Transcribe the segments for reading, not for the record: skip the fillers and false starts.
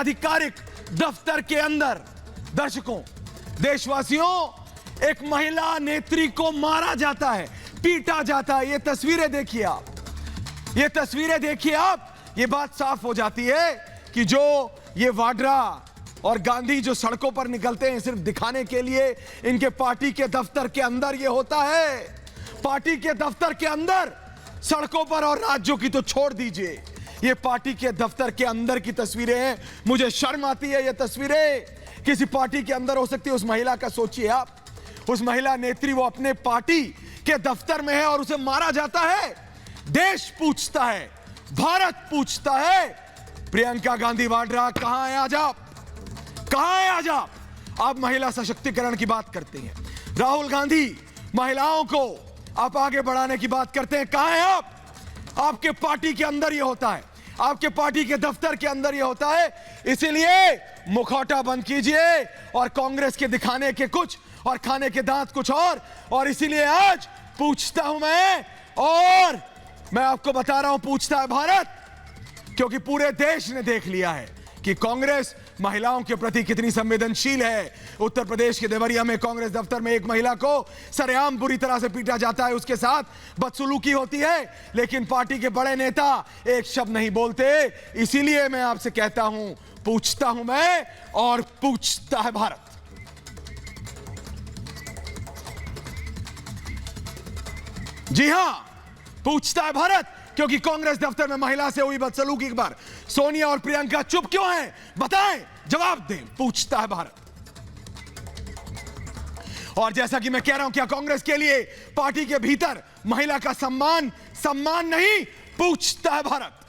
आधिकारिक दफ्तर के अंदर दर्शकों, देशवासियों, एक महिला नेत्री को मारा जाता है, पीटा जाता है। ये तस्वीरें देखिए आप, ये तस्वीरें देखिए आप। ये बात साफ हो जाती है कि जो ये वाड्रा और गांधी जो सड़कों पर निकलते हैं सिर्फ दिखाने के लिए, इनके पार्टी के दफ्तर के अंदर ये होता है। पार्टी के दफ्तर के अंदर, सड़कों पर और राज्यों की तो छोड़ दीजिए, ये पार्टी के दफ्तर के अंदर की तस्वीरें हैं। मुझे शर्म आती है ये तस्वीरें किसी पार्टी के अंदर हो सकती है। उस महिला का सोचिए आप, उस महिला नेत्री वो अपने पार्टी के दफ्तर में है और उसे मारा जाता है। देश पूछता है, भारत पूछता है, प्रियंका गांधी वाड्रा कहां है आज आप? कहां है आज आप? आप महिला सशक्तिकरण की बात करते हैं, राहुल गांधी महिलाओं को आप आगे बढ़ाने की बात करते हैं, कहां है आप? आपके पार्टी के अंदर ये होता है, आपके पार्टी के दफ्तर के अंदर ये होता है। इसीलिए मुखौटा बंद कीजिए और कांग्रेस के दिखाने के कुछ और खाने के दांत कुछ और इसीलिए आज पूछता हूं और मैं आपको बता रहा हूं, पूछता है भारत, क्योंकि पूरे देश ने देख लिया है कि कांग्रेस महिलाओं के प्रति कितनी संवेदनशील है। उत्तर प्रदेश के देवरिया में कांग्रेस दफ्तर में एक महिला को सरेआम बुरी तरह से पीटा जाता है, उसके साथ बदसलूकी होती है, लेकिन पार्टी के बड़े नेता एक शब्द नहीं बोलते। इसीलिए मैं आपसे कहता हूं, पूछता हूं मैं और पूछता है भारत। जी हां, पूछता है भारत, क्योंकि कांग्रेस दफ्तर में महिला से हुई बदसलूकी पर सोनिया और प्रियंका चुप क्यों हैं? बताएं, जवाब दें। पूछता है भारत। और जैसा कि मैं कह रहा हूं, क्या कांग्रेस के लिए पार्टी के भीतर महिला का सम्मान नहीं? पूछता है भारत।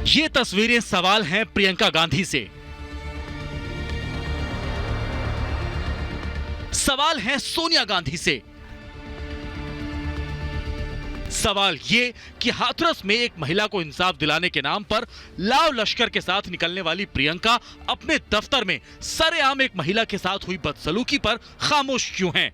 ये तस्वीरें सवाल हैं प्रियंका गांधी से, सवाल हैं सोनिया गांधी से, सवाल ये कि हाथरस में एक महिला को इंसाफ दिलाने के नाम पर लाव लश्कर के साथ निकलने वाली प्रियंका अपने दफ्तर में सरेआम एक महिला के साथ हुई बदसलूकी पर खामोश क्यों हैं?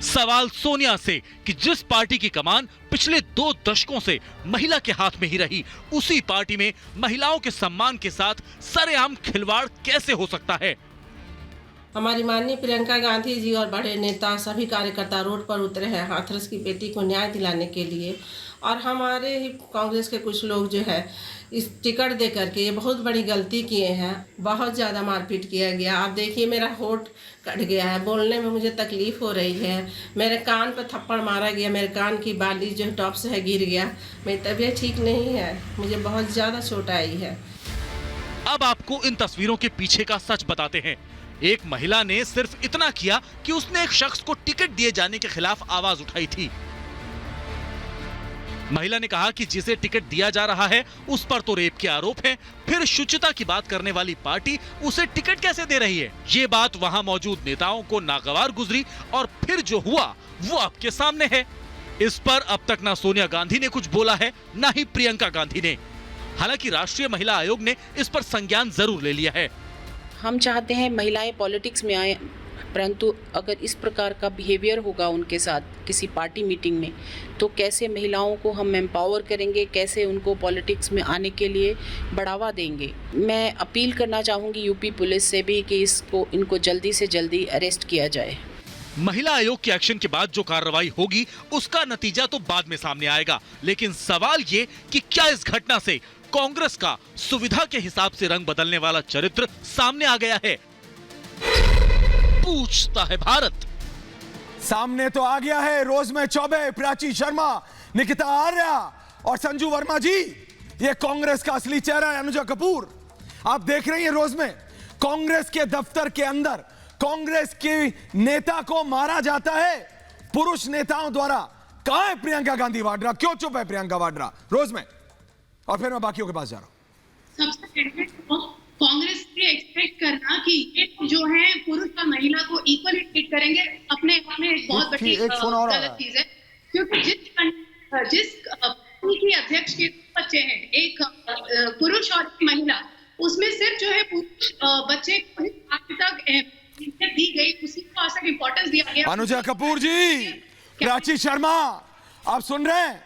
सवाल सोनिया से कि जिस पार्टी की कमान पिछले 2 दशकों से महिला के हाथ में ही रही, उसी पार्टी में महिलाओं के सम्मान के साथ सरेआम खिलवाड़ कैसे हो सकता है? हमारी माननीय प्रियंका गांधी जी और बड़े नेता सभी कार्यकर्ता रोड पर उतरे हैं हाथरस की बेटी को न्याय दिलाने के लिए। और हमारे ही कांग्रेस के कुछ लोग जो है इस टिकट दे करके ये बहुत बड़ी गलती किए हैं। बहुत ज़्यादा मारपीट किया गया। आप देखिए, मेरा होंठ कट गया है, बोलने में मुझे तकलीफ़ हो रही है, मेरे कान पर थप्पड़ मारा गया, मेरे कान की बाली जो टॉप से है गिर गया, मेरी तबीयत ठीक नहीं है, मुझे बहुत ज़्यादा चोट आई है। अब आपको इन तस्वीरों के पीछे का सच बताते हैं। एक महिला ने सिर्फ इतना किया कि उसने एक शख्स को टिकट दिए जाने के खिलाफ आवाज उठाई थी। महिला ने कहा कि जिसे टिकट दिया जा रहा है उस पर तो रेप के आरोप हैं, फिर शुचिता की बात करने वाली पार्टी उसे टिकट कैसे दे रही है? ये बात वहां मौजूद नेताओं को नागवार गुजरी और फिर जो हुआ वो आपके सामने है। इस पर अब तक ना सोनिया गांधी ने कुछ बोला है, ना ही प्रियंका गांधी ने। हालांकि राष्ट्रीय महिला आयोग ने इस पर संज्ञान जरूर ले लिया है। हम चाहते हैं महिलाएं पॉलिटिक्स में आए, परंतु अगर इस प्रकार का बिहेवियर होगा उनके साथ किसी पार्टी मीटिंग में, तो कैसे महिलाओं को हम एम्पावर करेंगे, कैसे उनको पॉलिटिक्स में आने के लिए बढ़ावा देंगे? मैं अपील करना चाहूँगी यूपी पुलिस से भी कि इनको जल्दी से जल्दी अरेस्ट किया जाए। महिला आयोग के एक्शन के बाद जो कार्रवाई होगी उसका नतीजा तो बाद में सामने आएगा, लेकिन सवाल ये कि क्या इस घटना से कांग्रेस का सुविधा के हिसाब से रंग बदलने वाला चरित्र सामने आ गया है? पूछता है भारत। सामने तो आ गया है। रोजमें चौबे, प्राची शर्मा, निकिता आर्या और संजू वर्मा जी, ये कांग्रेस का असली चेहरा है। अनुजा कपूर आप देख रही हैं, रोजमें कांग्रेस के दफ्तर के अंदर कांग्रेस के नेता को मारा जाता है पुरुष नेताओं द्वारा। कहां है प्रियंका गांधी वाड्रा? क्यों चुप है प्रियंका वाड्रा? रोजमें, और फिर मैं बाकियों के पास जा रहा हूं। सबसे पहले तो कांग्रेस से एक्सपेक्ट करना कि ये जो है पुरुष और महिला को इक्वली ट्रीट करेंगे, अपने आप में एक बहुत बड़ी गलत चीज है। क्योंकि जिस पार्टी की अध्यक्ष के बच्चे हैं, एक पुरुष और एक महिला, उसमें सिर्फ जो है पुरुष बच्चे को तक दी गई, उसी को आज तक इम्पोर्टेंस दिया गया। अनुजा कपूर जी, प्राची शर्मा, आप सुन रहे हैं?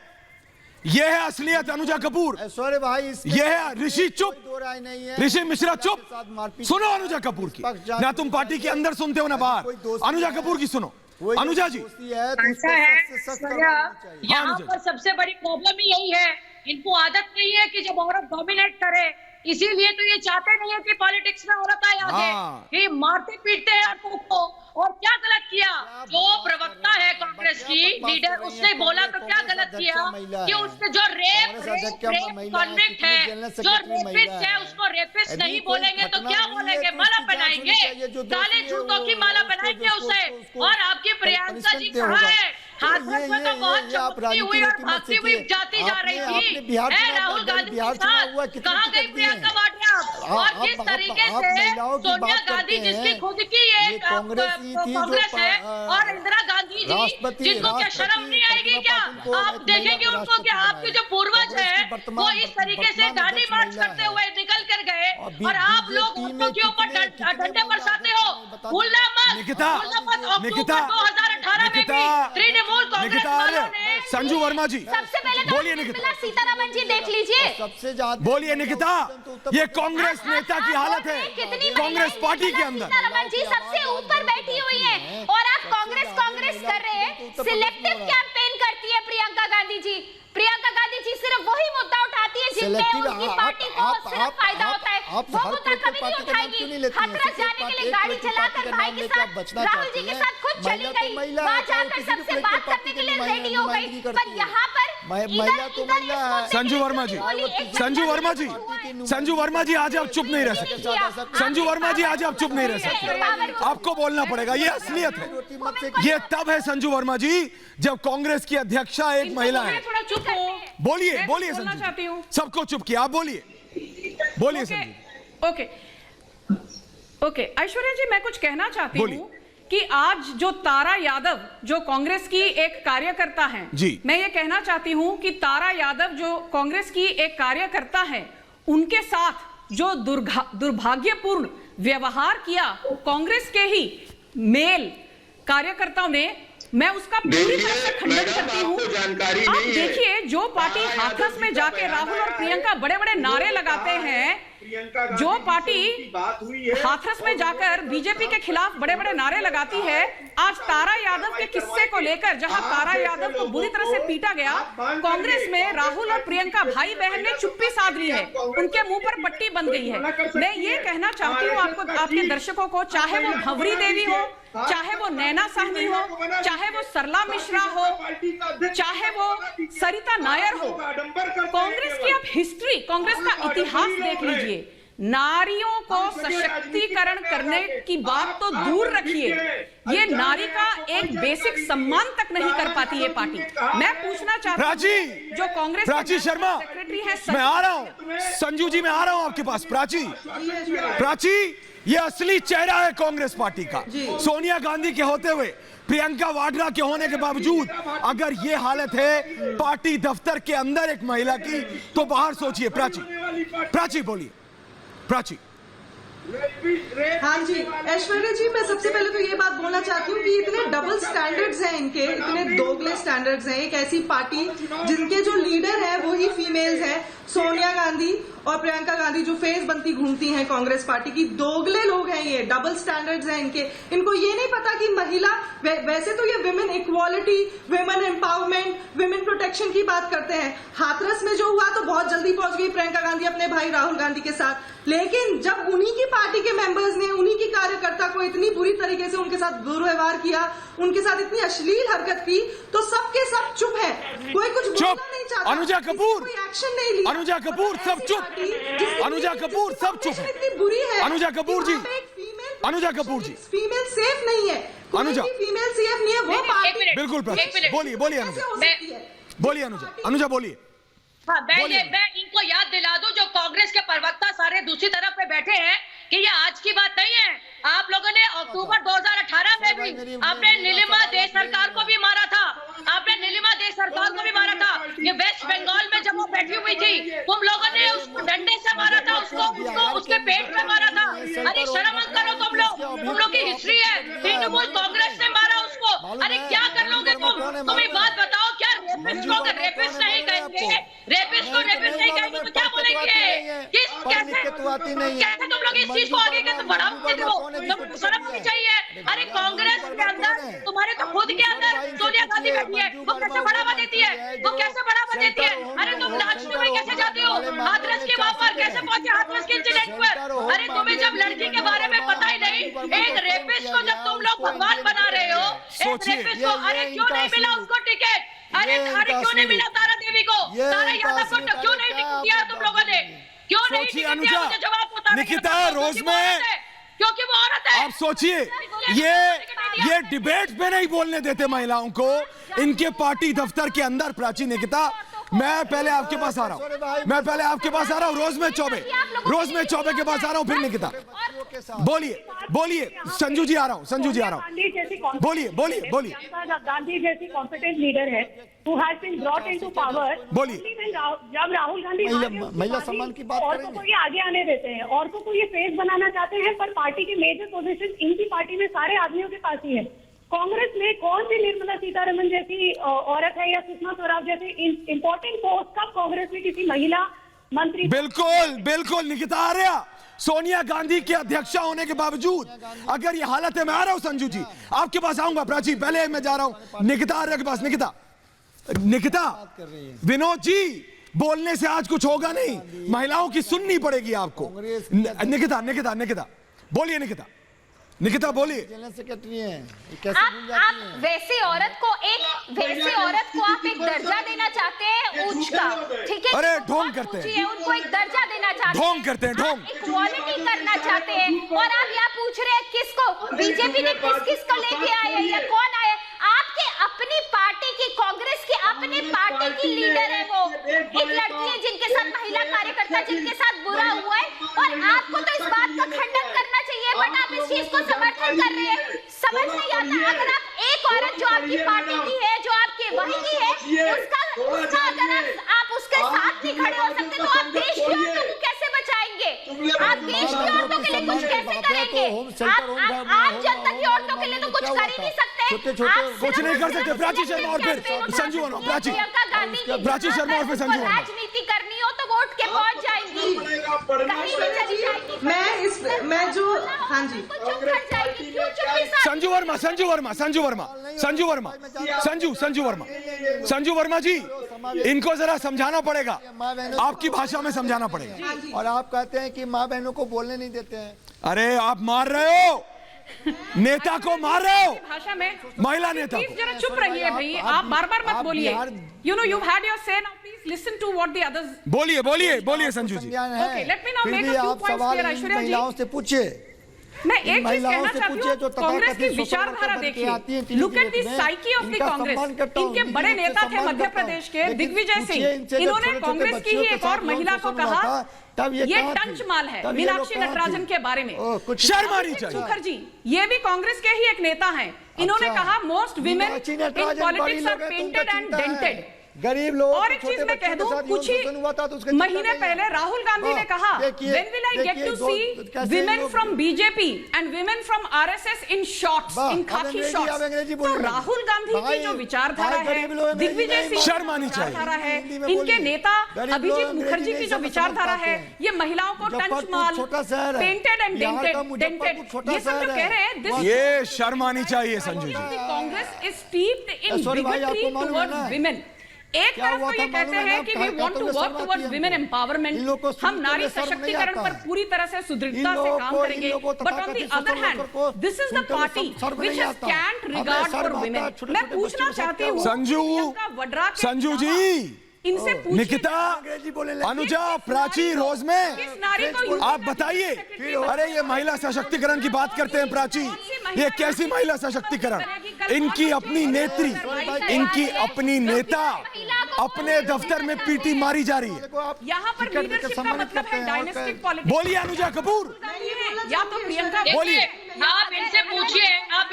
ये है असलियत अनुजा कपूर। ऐश्वर्या भाई ये है ऋषि चुप, दो राय नहीं है। ऋषि मिश्रा चुप। साथ मारपीट सुनो अनुजा कपूर की, ना तुम पार्टी के अंदर सुनते हो ना बाहर। अनुजा कपूर की सुनो। अनुजा जी ऐसा है यहाँ पर सबसे बड़ी प्रॉब्लम ही यही है, इनको आदत नहीं है कि जब औरत डोमिनेट करे, इसीलिए तो ये चाहते नहीं है कि पॉलिटिक्स में औरत आए आगे। ये मारते पीटते हैं औरतों को। और क्या गलत किया जो प्रवक्ता है कांग्रेस की लीडर, उसने बोला तो क्या गलत किया कि उसने जो रेप कॉन्विक्ट है, जो रेपिस्ट है, उसको रेपिस्ट नहीं बोलेंगे तो क्या बोलेंगे? माला पहनाएंगे, काले जूतों की माला पहनाएंगे उसे। और आपकी प्रियंका जी कहाँ है? हाथरस में तो बहुत चमकती हुई और भागती हुई जाती जा रही थी राहुल गांधी के साथ। कहाँ गई प्रियंका वाड्रा? और किस तरीके से सोनिया गांधी जिसकी खुद की एक कांग्रेस है और इंदिरा गांधी जी जिनको क्या शर्म नहीं आएगी क्या? आप देखेंगे उनको क्या आपके जो पूर्वज है वो इस तरीके से दांडी मार्च करते हुए निकल कर गए और आप लोग उनको के ऊपर डंडे बरसाते हो। भूलना मत, अक्टूबर 2018 में भी तृणमूल कांग्रेस वालों ने। संजू वर्मा जी सबसे पहले तो बोलिए निकिता, सीतारमण जी देख लीजिए। सबसे ज्यादा बोलिए निकिता, ये कांग्रेस नेता की हालत है कांग्रेस पार्टी के अंदर। सीतारमण जी सबसे ऊपर बैठी हुई है और आप कांग्रेस कर रहे हैं। सिलेक्टिव कैंपेन करती है प्रियंका गांधी जी। प्रियंका गांधी जी सिर्फ वही मुद्दा उठाती है जिसमें उनकी पार्टी को सिर्फ फायदा होता है। वो मुद्दा कभी नहीं उठाएगी। हाथरस जाने के लिए गाड़ी चलाकर भाई के साथ, राहुल जी के साथ खुद चली गई, वहां जाकर सबसे बात करने के लिए रेडी हो गई। पर यहाँ पर महिला तो महिला है। संजू वर्मा जी, संजू वर्मा जी, संजू वर्मा जी आज आप चुप नहीं रह सकते। संजू वर्मा जी आज आप चुप नहीं रह सकते, आपको बोलना पड़ेगा। ये असलियत है। ये तब है संजू वर्मा जी जब कांग्रेस की अध्यक्षा एक महिला है। बोलिए बोलिए संजू जी, सबको चुप किया, आप बोलिए बोलिए संजू। ओके ओके ऐश्वर्या जी, मैं कुछ कहना चाहती हूँ कि आज जो तारा यादव जो कांग्रेस की एक कार्यकर्ता हैं, मैं ये कहना चाहती हूँ कि तारा यादव जो कांग्रेस की एक कार्यकर्ता है, उनके साथ जो दुर्भाग्यपूर्ण व्यवहार किया कांग्रेस के ही मेल कार्यकर्ताओं ने, मैं उसका पूरी तरह से खंडन करती हूँ। आप देखिए जो पार्टी हाथरस में जाके राहुल और प्रियंका बड़े बड़े नारे लगाते हैं, जो पार्टी हाथरस में जाकर बीजेपी के खिलाफ बड़े बड़े नारे लगाती है, आज तारा यादव के किस्से को लेकर जहां तारा यादव को बुरी तरह से पीटा गया, कांग्रेस में राहुल और प्रियंका भाई बहन ने चुप्पी साध ली है, उनके मुंह पर पट्टी बन गई है। मैं ये कहना चाहती हूँ आपको, आपके दर्शकों को, चाहे वो भंवरी देवी हो, चाहे वो नैना साहनी हो, चाहे वो सरला मिश्रा हो, चाहे वो सरिता नायर हो, कांग्रेस की आप हिस्ट्री, कांग्रेस का इतिहास देख लीजिए। नारियों को सशक्तिकरण करने की बात तो दूर रखिए, ये नारी का एक बेसिक सम्मान तक नहीं कर पाती ये पार्टी। मैं पूछना चाहती हूँ जो कांग्रेस प्राची शर्मा सेक्रेटरी है, मैं आ रहा हूँ। संजू जी मैं आ रहा हूँ आपके पास। प्राची ये असली चेहरा है कांग्रेस पार्टी का। सोनिया गांधी के होते हुए, प्रियंका वाड्रा के होने के बावजूद अगर ये हालत है पार्टी दफ्तर के अंदर एक महिला की, तो बाहर सोचिए। प्राची बोलिए। प्राची। हाँ जी ऐश्वर्या जी, मैं सबसे पहले तो ये बात बोलना चाहती हूँ कि इतने डबल स्टैंडर्ड्स हैं इनके, इतने दोगले स्टैंडर्ड्स हैं। एक ऐसी पार्टी जिनके जो लीडर है वो ही फीमेल्स हैं, सोनिया गांधी और प्रियंका गांधी, जो फेस बनती घूमती हैं कांग्रेस पार्टी की। दोगले लोग हैं ये, डबल स्टैंडर्ड्स हैं इनके। इनको ये नहीं पता कि महिला, वैसे तो ये women equality, women empowerment, women protection की बात करते हैं। हाथरस में जो हुआ तो बहुत जल्दी पहुंच गई प्रियंका गांधी अपने भाई राहुल गांधी के साथ, लेकिन जब उन्हीं की पार्टी के मेंबर्स ने उन्हीं की कार्यकर्ता को इतनी बुरी तरीके से उनके साथ दुर्व्यवहार किया, उनके साथ इतनी अश्लील हरकत की, तो सबके सब चुप है, कोई कुछ बोलना नहीं चाहता। अनुजा कपूर, कोई एक्शन नहीं लिया। अनुजा कपूर सब चुप। अनुजा कपूर सब चुप। इतनी बुरी है। अनुजा कपूर जी, अनुजा कपूर जी, फीमेल सेफ नहीं है। अनुजा फीमेल सेफ नहीं है वो पार्टी। बिल्कुल बोलिए बोलिए अनुजा, बोलिए अनुजा, अनुजा बोलिए। हाँ, मैं इनको याद दिला दूं जो कांग्रेस के प्रवक्ता सारे दूसरी तरफ पे बैठे हैं कि ये आज की बात नहीं है। आप लोगों ने अक्टूबर 2018 में भी आपने नीलिमा देश सरकार को भी मारा था, आपने नीलिमा देश सरकार को भी मारा था। ये वेस्ट बंगाल में जब वो बैठी हुई थी, तुम लोगों ने उसको डंडे से मारा था, उसको उसके पेट में मारा था। अरे शर्म मत करो तुम लोग की हिस्ट्री है। तृणमूल कांग्रेस ने मारा उसको। अरे क्या कर लोगे तुम? एक बात बताओ, क्या रेपिस्ट को अगर रेपिस्ट नहीं कहेंगे, रेपिस्ट को रेपिस्ट नहीं कहेंगे तो क्या बोलेंगे? कैसे तुम लोग इस चीज को आगे के बढ़ावा देते हो? तुम शर्म होनी चाहिए। अरे कांग्रेस के अंदर तुम्हारे तो खुद के अंदर सोनिया गांधी बैठी है, वो कैसे बढ़ावा देती है? वो कैसे बढ़ावा देती है? अरे तुम नाचने में कैसे जाते हो? हाथरस के वहां पर कैसे पहुंचे? हाथरस के इंसिडेंट पर अरे तुम्हें जब लड़की के बारे में पता ही नहीं, एक रेपिस्ट को जब तुम लोग भगवान बना रहे हो, एक रेपिस्ट को अरे क्यों नहीं मिला उसको टिकट? अरे क्यों नहीं मिला तारा देवी को, तारा यादव को क्यों नहीं टिकट दिया तुम लोगों ने? क्यों नहीं टिकट दिया? मुझे जवाब बताओ। निकिता रोज में क्योंकि वो औरत है। आप सोचिए, ये डिबेट पे नहीं बोलने देते महिलाओं को, इनके पार्टी दफ्तर के अंदर। प्राची निकिता, मैं पहले आपके पास आ रहा हूँ, रोज में चौबे के पास आ रहा हूँ, फिर निकिता बोलिए। संजू जी आ रहा हूँ, बोलिए। गांधी जैसी कॉम्पिटेंट लीडर है who has been brought into power, बोलिए। जब राहुल गांधी महिला सम्मान की बात औरतों को ये आगे आने देते हैं, औरतों को ये फेस बनाना चाहते हैं, पर पार्टी के मेजर पोजीशन इनकी पार्टी में सारे आदमियों के पास ही है। कांग्रेस में कौन सी निर्मला सीतारमण जैसी औरत है या सुषमा स्वराज जैसी इंपॉर्टेंट पोस्ट कब कांग्रेस में किसी महिला मंत्री? बिल्कुल निकिता आर्या, सोनिया गांधी के अध्यक्षा होने के बावजूद अगर ये हालत है। मैं आ रहा हूं संजू जी, आपके पास आऊंगा। प्राची पहले मैं जा रहा हूं निकिता आर्या के पास। निकिता विनोद जी, बोलने से आज कुछ होगा नहीं, महिलाओं की सुननी पड़ेगी आपको। निकिता बोलिए। निकिता बोलिए। सेक्रेटरी है, आप वैसे औरत को आप एक दर्जा देना चाहते हैं ऊंच का, ठीक है? अरे ढोंग करते हैं, उनको एक दर्जा देना चाहते हैं, ढोंग करते हैं, इक्वालिटी करना चाहते हैं, और आप यहाँ पूछ रहे हैं किसको? बीजेपी ने किसको लेके आए हैं या कौन आए? आपके अपनी पार्टी की, कांग्रेस की अपनी पार्टी की लीडर है वो, एक लड़की है जिनके साथ महिला कार्यकर्ता जिनके साथ बुरा हुआ है, और आपको तो इस बात का खंडन करना चाहिए, बट आप इस चीज को समर्थन कर रहे हैं। समझ नहीं आता, अगर आप एक औरत जो आपकी पार्टी की है, जो आपके वही की है, उसका अगर आप उसके साथ नहीं खड़े हो सकते तो आप देश की औरतों को कैसे बचाएंगे? आप देश की औरतों के लिए कुछ कैसे करेंगे? आप आम जनता की औरतों के लिए तो कुछ कर ही नहीं सकते। कुछ नहीं कर सकते। प्राची शर्मा और फिर संजू वर्मा। प्रियंका गांधी, प्राची शर्मा और फिर संजू वर्मा। राजनीति करनी हो तो वोट के पहुंच जाएंगी, कहीं भी चली जाएगी। मैं जो हाँ जी संजू वर्मा जी, इनको जरा समझाना पड़ेगा, आपकी भाषा में समझाना पड़ेगा। और आप कहते हैं कि माँ बहनों को बोलने नहीं देते हैं। अरे आप मार रहे हो, नेता को मार रहे हो, भाषा में महिला नेता को। जरा चुप रहिए भाई, आप बार मत बोलिए। you've had your say, now please listen to what the others. बोलिए संजू जी। Okay, let me now make a few points clear, Aishwarya जी। महिलाओं से पूछिए, मैं एक चीज कहना चाहती हूँ, कांग्रेस की विचारधारा देखिए, look at the psyche of the Congress. इनके बड़े नेता थे मध्य प्रदेश के दिग्विजय सिंह, इन्होंने कांग्रेस की ही एक और महिला को कहा ये टंच माल है, मीनाक्षी नटराजन के बारे में। शर्म आनी चाहिए। मुखर्जी ये भी कांग्रेस के ही एक नेता हैं, इन्होंने कहा most women in politics are painted and dented. गरीब लोग और एक चीज मैं कह दूं, कुछ ही महीने पहले राहुल गांधी ने कहा when will I get to see women from BJP and women from RSS in shorts, in khaki shorts। तो राहुल गांधी की जो विचारधारा है, दिग्विजय सिंह शर्म आनी चाहिए, विचारधारा है, इनके नेता अभिजीत मुखर्जी की जो विचारधारा है, ये महिलाओं को टंच माल, पेंटेड एंड डेंटेड, ये सब जो कह रहे हैं, ये शर्म आनी चाहिए Sanju ji. Congress is steeped in bigotry towards women. एक तरफ तो ये कहते हैं कि we want to work towards women empowerment, हम नारी सशक्तिकरण पर पूरी तरह से सुदृढ़ता से काम करेंगे, but on the other hand this is the party which has can't regard for women. मैं पूछना चाहती हूं संजू जी, इनसे निकिता, अनुजा, प्राची, रोज में आप बताइए। अरे ये महिला सशक्तिकरण की बात करते हैं प्राची, ये कैसी महिला सशक्तिकरण? इनकी अपनी नेत्री, इनकी अपनी नेता अपने दफ्तर में पीटी मारी जा रही है। यहाँ पर लीडरशिप का मतलब है डायनेस्टिक पॉलिटिक्स। बोलिए अनुजा कपूर, या तो प्रियंका बोलिए। आप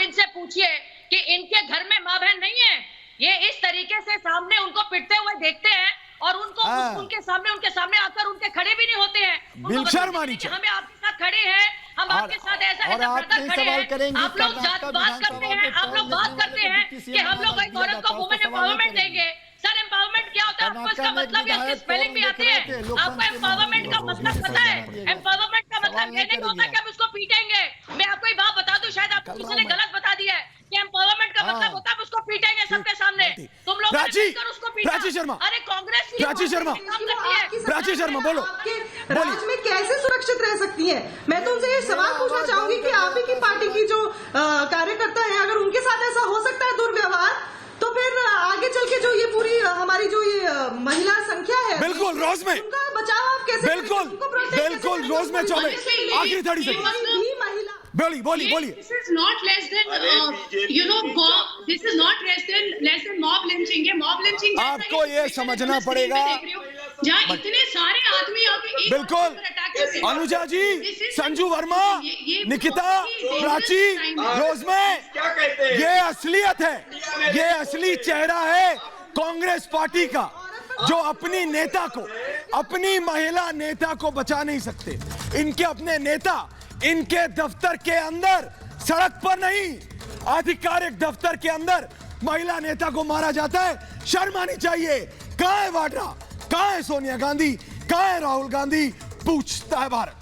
इनसे पूछिए कि इनके घर में माँ बहन नहीं है? ये इस तरीके से सामने उनको पिटते हुए देखते हैं और उनके सामने आकर उनके खड़े भी नहीं होते हैं। बिल्कुल शर्म आनी चाहिए। हमें आपके साथ खड़े हैं, हम आपके साथ ऐसा बढ़कर खड़े हैं। आप लोग बात करते हैं कि हम लोग एक औरत को वुमेन एम्पावरमेंट देंगे। सर एम्पावरमेंट क्या होता है? आपको इसका मतलब या इसकी स्पेलिंग भी आती है? आपको एम्पावरमेंट का मतलब पता है? एम्पावरमेंट का मतलब ये नहीं होता कि हम उसको पीटेंगे। मैं आपको ये बात बता दूं, शायद आपको किसी ने गलत बता दिया है कि एम्पावरमेंट का मतलब होता है हम उसको पीटेंगे सबके सामने। तुम लोग उसको पीटा। प्राची शर्मा, अरे कांग्रेस प्राची शर्मा, प्राची शर्मा बोलो, राज्य में कैसे सुरक्षित रह सकती है? मैं तो उनसे ये सवाल पूछना चाहूंगी कि आप ही की पार्टी की जो कार्यकर्ता है, अगर उनके साथ ऐसा हो सकता है दुर्व्यवहार, तो फिर आगे चल के जो ये पूरी हमारी जो ये महिला संख्या है, बिल्कुल रोज में उनका बचाव आप कैसे, बिल्कुल रोज में 24 आखिरी 30 सेकंड महिला बोलिए। This is not less than this is not less than mob lynching है। mob lynching आपको ये समझना पड़ेगा, जहाँ इतने सारे आदमी आके बिल्कुल अनुजा जी, संजू वर्मा, निकिता, प्राची, रोज में ये असलियत है, ये असली चेहरा है कांग्रेस पार्टी का, जो अपनी नेता को, अपनी महिला नेता को बचा नहीं सकते। इनके अपने नेता इनके दफ्तर के अंदर, सड़क पर नहीं, आधिकारिक दफ्तर के अंदर महिला नेता को मारा जाता है। शर्म आनी चाहिए। कहां है वाड्रा, कहां है सोनिया गांधी, कहां है राहुल गांधी? पूछता है भारत।